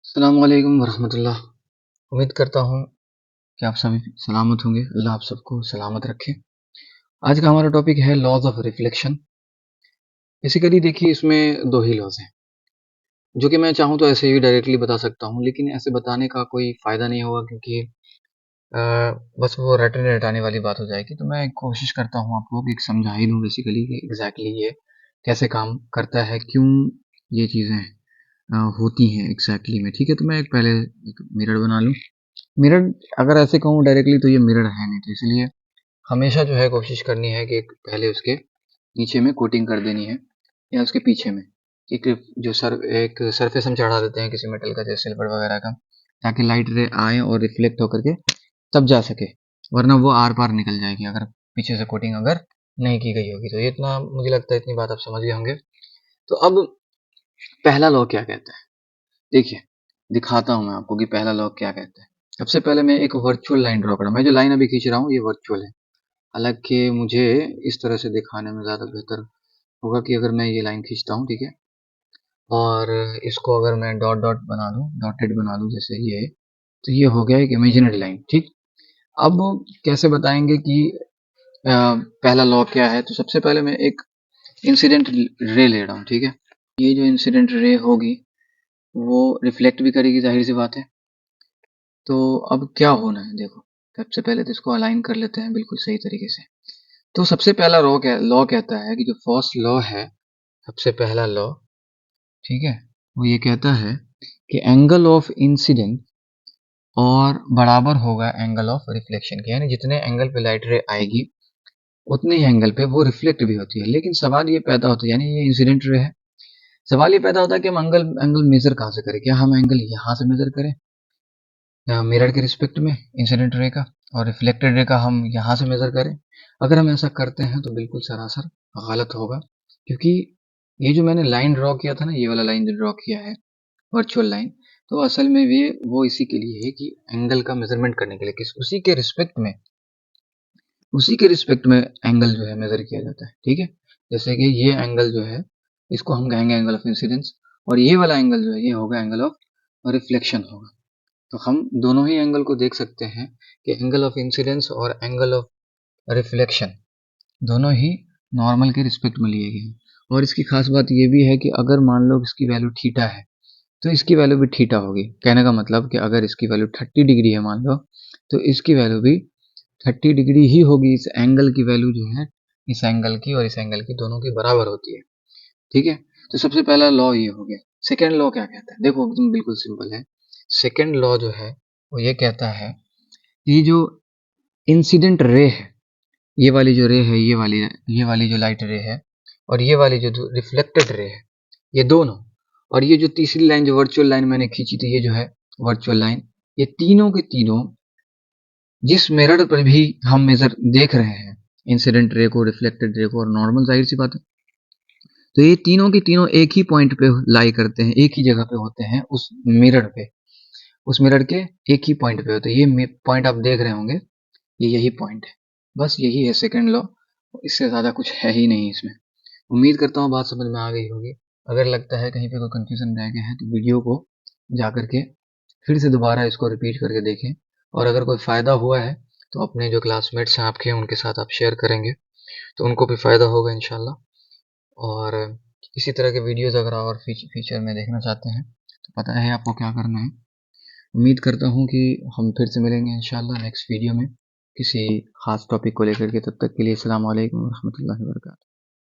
अस्सलाम वालेकुम वरहमतुल्लाह। उम्मीद करता हूँ कि आप सभी सलामत होंगे। अल्लाह आप सबको सलामत रखे। आज का हमारा टॉपिक है लॉज ऑफ रिफ्लेक्शन। बेसिकली देखिए, इसमें दो ही लॉज हैं जो कि मैं चाहूँ तो ऐसे ही डायरेक्टली बता सकता हूँ, लेकिन ऐसे बताने का कोई फ़ायदा नहीं होगा क्योंकि अ, बस वो रटने रटाने वाली बात हो जाएगी। तो मैं कोशिश करता हूँ आपको कि एक समझा ही दूँ बेसिकली कि एग्जैक्टली ये कैसे काम करता है, क्यों ये चीज़ें होती हैं एग्जैक्टली में। ठीक है, तो मैं एक पहले एक मिरर बना लूँ। मिरर, अगर ऐसे कहूँ डायरेक्टली तो ये मिरर है नहीं, तो इसलिए हमेशा जो है कोशिश करनी है कि एक पहले उसके नीचे में कोटिंग कर देनी है या उसके पीछे में एक जो एक सरफेस हम चढ़ा देते हैं किसी मेटल का, जैसे सिल्वर वगैरह का, ताकि लाइट रे आए और रिफ्लेक्ट होकर के तब जा सके, वरना वो आर पार निकल जाएगी अगर पीछे से कोटिंग अगर नहीं की गई होगी। तो ये इतना मुझे लगता है, इतनी बात आप समझ गए होंगे। तो अब पहला लॉ क्या कहता है, देखिए दिखाता हूँ मैं आपको कि पहला लॉ क्या कहता है। सबसे पहले मैं एक वर्चुअल लाइन ड्रॉ करा। मैं जो लाइन अभी खींच रहा हूँ ये वर्चुअल है, हालांकि मुझे इस तरह से दिखाने में ज़्यादा बेहतर होगा कि अगर मैं ये लाइन खींचता हूँ, ठीक है, और इसको अगर मैं डॉट डॉट बना दूँ, डॉटेड बना दूँ जैसे ये, तो ये हो गया एक इमेजिनरी लाइन। ठीक, अब कैसे बताएंगे कि पहला लॉ क्या है। तो सबसे पहले मैं एक इंसिडेंट रे ले रहा हूँ, ठीक है। ये जो इंसिडेंट रे होगी वो रिफ्लेक्ट भी करेगी, जाहिर सी बात है। तो अब क्या होना है, देखो सबसे पहले तो इसको अलाइन कर लेते हैं बिल्कुल सही तरीके से। तो सबसे पहला लॉ कहता है कि जो फर्स्ट लॉ है, सबसे पहला लॉ, ठीक है, वो ये कहता है कि एंगल ऑफ इंसिडेंट और बराबर होगा एंगल ऑफ रिफ्लेक्शन के, यानी जितने एंगल पे लाइट रे आएगी उतने ही एंगल पे वो रिफ्लेक्ट भी होती है। लेकिन सवाल ये पैदा होता है, यानी ये इंसिडेंट रे है, सवाल ये पैदा होता है कि हम एंगल एंगल मेजर कहाँ से करें। क्या हम एंगल यहाँ से मेजर करें मिरर के रिस्पेक्ट में इंसिडेंट रे का, और रिफ्लेक्टेड रे का हम यहाँ से मेजर करें? अगर हम ऐसा करते हैं तो बिल्कुल सरासर गलत होगा, क्योंकि ये जो मैंने लाइन ड्रॉ किया था ना, ये वाला लाइन जो ड्रॉ किया है वर्चुअल लाइन, तो असल में वो इसी के लिए है कि एंगल का मेजरमेंट करने के लिए, किस उसी के रिस्पेक्ट में एंगल जो है मेजर किया जाता है। ठीक है, जैसे कि ये एंगल जो है इसको हम कहेंगे एंगल ऑफ इंसिडेंस, और ये वाला एंगल जो है ये होगा एंगल ऑफ रिफ्लेक्शन होगा। तो हम दोनों ही एंगल को देख सकते हैं कि एंगल ऑफ इंसिडेंस और एंगल ऑफ रिफ्लेक्शन दोनों ही नॉर्मल के रिस्पेक्ट में लिए गए हैं। और इसकी खास बात ये भी है कि अगर मान लो इसकी वैल्यू थीटा है तो इसकी वैल्यू भी थीटा होगी। कहने का मतलब कि अगर इसकी वैल्यू 30 डिग्री है मान लो, तो इसकी वैल्यू भी 30 डिग्री ही होगी। इस एंगल की वैल्यू जो है इस एंगल की और इस एंगल की दोनों की बराबर होती है। ठीक है, तो सबसे पहला लॉ ये हो गया। सेकेंड लॉ क्या कहता है, देखो एकदम बिल्कुल सिंपल है। सेकेंड लॉ जो है वो ये कहता है, ये जो इंसिडेंट रे है, ये वाली जो रे है, ये वाली जो लाइट रे है, और ये वाली जो रिफ्लेक्टेड रे है, ये दोनों, और ये जो तीसरी लाइन जो वर्चुअल लाइन मैंने खींची थी, ये जो है वर्चुअल लाइन, ये तीनों के तीनों जिस मिरर पर भी हम मेजर देख रहे हैं, इंसिडेंट रे को, रिफ्लेक्टेड रे को और नॉर्मल, जाहिर सी बात है, तो ये तीनों के तीनों एक ही पॉइंट पे लाई करते हैं, एक ही जगह पे होते हैं उस मिरर पे, उस मिरर के एक ही पॉइंट पे होते हैं। ये पॉइंट आप देख रहे होंगे, ये यही पॉइंट है। बस यही है सेकंड लॉ, इससे ज़्यादा कुछ है ही नहीं इसमें। उम्मीद करता हूँ बात समझ में आ गई होगी। अगर लगता है कहीं पे कोई कंफ्यूजन रह गया है तो वीडियो को जा करके फिर से दोबारा इसको रिपीट करके देखें, और अगर कोई फ़ायदा हुआ है तो अपने जो क्लासमेट्स हैं आपके, उनके साथ आप शेयर करेंगे तो उनको भी फ़ायदा होगा इंशाल्लाह। और इसी तरह के वीडियोस अगर और फ्यूचर में देखना चाहते हैं तो पता है आपको क्या करना है। उम्मीद करता हूँ कि हम फिर से मिलेंगे इंशाल्लाह नेक्स्ट वीडियो में किसी खास टॉपिक को लेकर के। तब तक के लिए अस्सलाम वालेकुम रहमतुल्लाहि व बरकातहू।